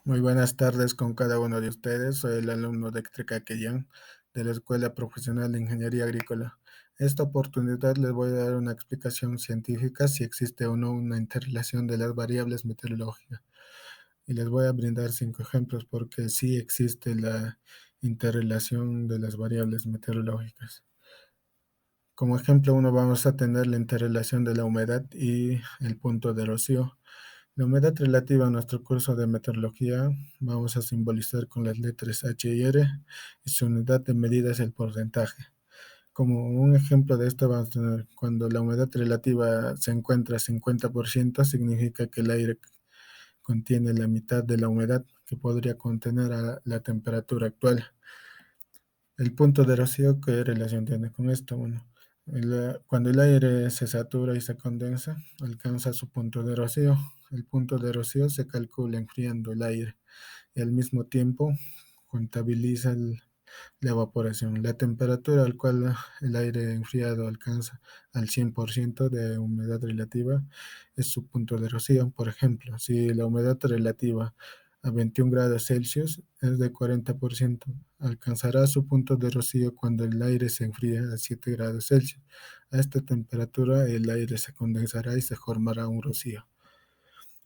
Muy buenas tardes con cada uno de ustedes. Soy el alumno de Keyan de la Escuela Profesional de Ingeniería Agrícola. Esta oportunidad les voy a dar una explicación científica si existe o no una interrelación de las variables meteorológicas. Y les voy a brindar 5 ejemplos porque sí existe la interrelación de las variables meteorológicas. Como ejemplo, uno vamos a tener la interrelación de la humedad y el punto de rocío. La humedad relativa a nuestro curso de meteorología vamos a simbolizar con las letras H y R y su unidad de medida es el porcentaje. Como un ejemplo de esto vamos a tener cuando la humedad relativa se encuentra a 50%, significa que el aire contiene la mitad de la humedad que podría contener a la temperatura actual. El punto de rocío, ¿qué relación tiene con esto? Bueno, cuando el aire se satura y se condensa, alcanza su punto de rocío. El punto de rocío se calcula enfriando el aire y al mismo tiempo contabiliza la evaporación. La temperatura al cual el aire enfriado alcanza al 100% de humedad relativa es su punto de rocío. Por ejemplo, si la humedad relativa a 21 grados Celsius es de 40%, alcanzará su punto de rocío cuando el aire se enfría a 7 grados Celsius. A esta temperatura el aire se condensará y se formará un rocío.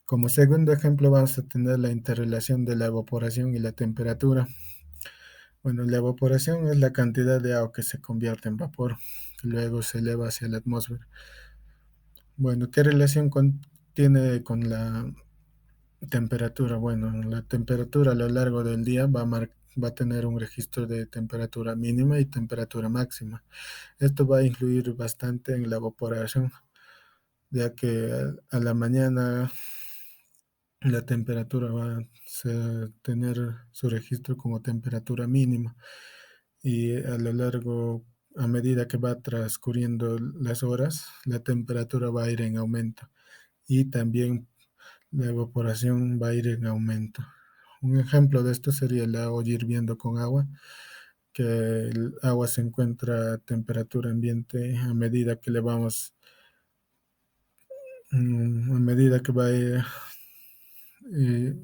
Como segundo ejemplo vamos a tener la interrelación de la evaporación y la temperatura. Bueno, la evaporación es la cantidad de agua que se convierte en vapor, que luego se eleva hacia la atmósfera. Bueno, ¿qué relación tiene con la temperatura? Bueno, la temperatura a lo largo del día va a tener un registro de temperatura mínima y temperatura máxima. Esto va a influir bastante en la evaporación, ya que a la mañana la temperatura va a tener su registro como temperatura mínima y a lo largo, a medida que va transcurriendo las horas, la temperatura va a ir en aumento y también la evaporación va a ir en aumento. Un ejemplo de esto sería el agua hirviendo con agua, que el agua se encuentra a temperatura ambiente a medida que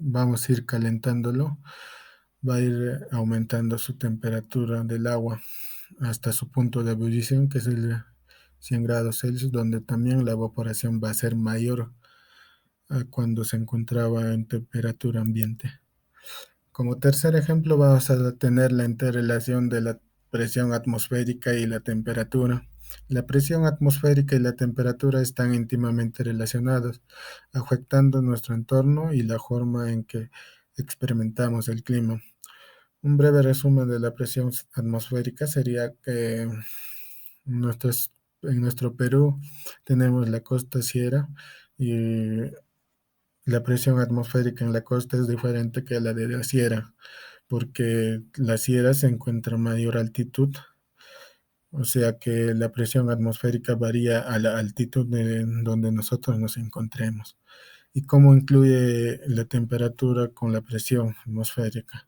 vamos a ir calentándolo, va a ir aumentando su temperatura del agua hasta su punto de ebullición, que es el 100 grados Celsius, donde también la evaporación va a ser mayor a cuando se encontraba en temperatura ambiente. Como tercer ejemplo, vamos a tener la interrelación de la presión atmosférica y la temperatura. La presión atmosférica y la temperatura están íntimamente relacionados, afectando nuestro entorno y la forma en que experimentamos el clima. Un breve resumen de la presión atmosférica sería que nuestros- en nuestro Perú tenemos la costa sierra y la presión atmosférica en la costa es diferente que la de la sierra, porque la sierra se encuentra a mayor altitud, o sea que la presión atmosférica varía a la altitud de donde nosotros nos encontremos. ¿Y cómo incluye la temperatura con la presión atmosférica?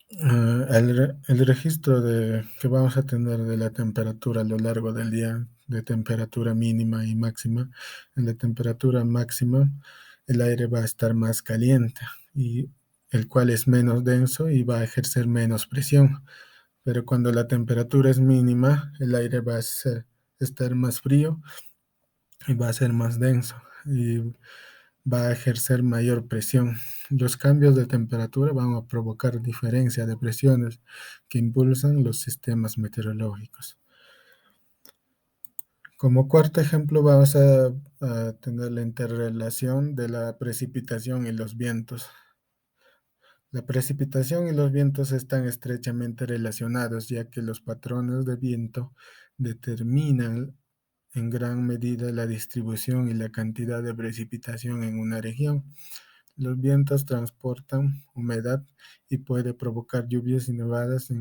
El registro que vamos a tener de la temperatura a lo largo del día, de temperatura mínima y máxima, en la temperatura máxima el aire va a estar más caliente y el cual es menos denso y va a ejercer menos presión. Pero cuando la temperatura es mínima, el aire va a estar más frío y va a ser más denso y va a ejercer mayor presión. Los cambios de temperatura van a provocar diferencia de presiones que impulsan los sistemas meteorológicos. Como cuarto ejemplo, vamos a tener la interrelación de la precipitación y los vientos. La precipitación y los vientos están estrechamente relacionados, ya que los patrones de viento determinan en gran medida la distribución y la cantidad de precipitación en una región. Los vientos transportan humedad y puede provocar lluvias y nevadas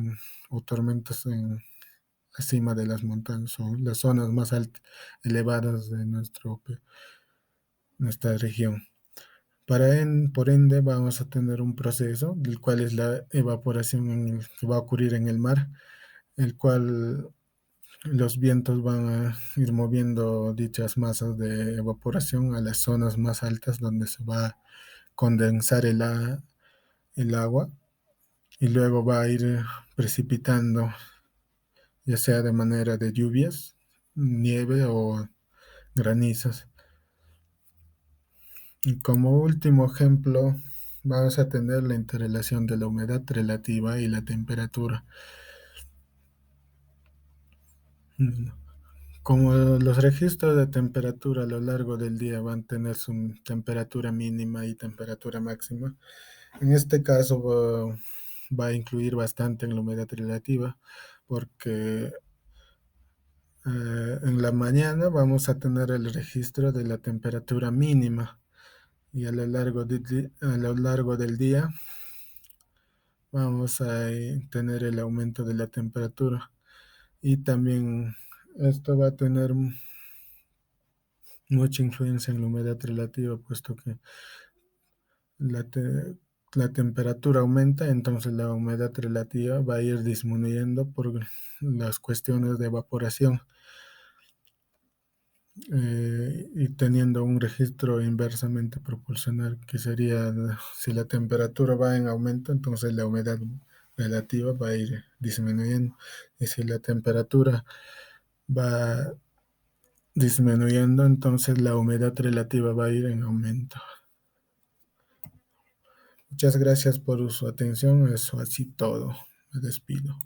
o tormentas en la cima de las montañas o las zonas más elevadas de nuestra región. Por ende, vamos a tener un proceso, el cual es la evaporación que va a ocurrir en el mar, el cual los vientos van a ir moviendo dichas masas de evaporación a las zonas más altas donde se va a condensar el agua y luego va a ir precipitando, ya sea de manera de lluvias, nieve o granizos. Y como último ejemplo, vamos a tener la interrelación de la humedad relativa y la temperatura. Como los registros de temperatura a lo largo del día van a tener su temperatura mínima y temperatura máxima, en este caso va a incluir bastante en la humedad relativa, porque en la mañana vamos a tener el registro de la temperatura mínima y a lo largo del día vamos a tener el aumento de la temperatura. Y también esto va a tener mucha influencia en la humedad relativa, puesto que la, te- la temperatura aumenta, entonces la humedad relativa va a ir disminuyendo por las cuestiones de evaporación, y teniendo un registro inversamente proporcional, que sería si la temperatura va en aumento, entonces la humedad relativa va a ir disminuyendo, y si la temperatura va disminuyendo, entonces la humedad relativa va a ir en aumento. Muchas gracias por su atención. Eso así todo. Me despido.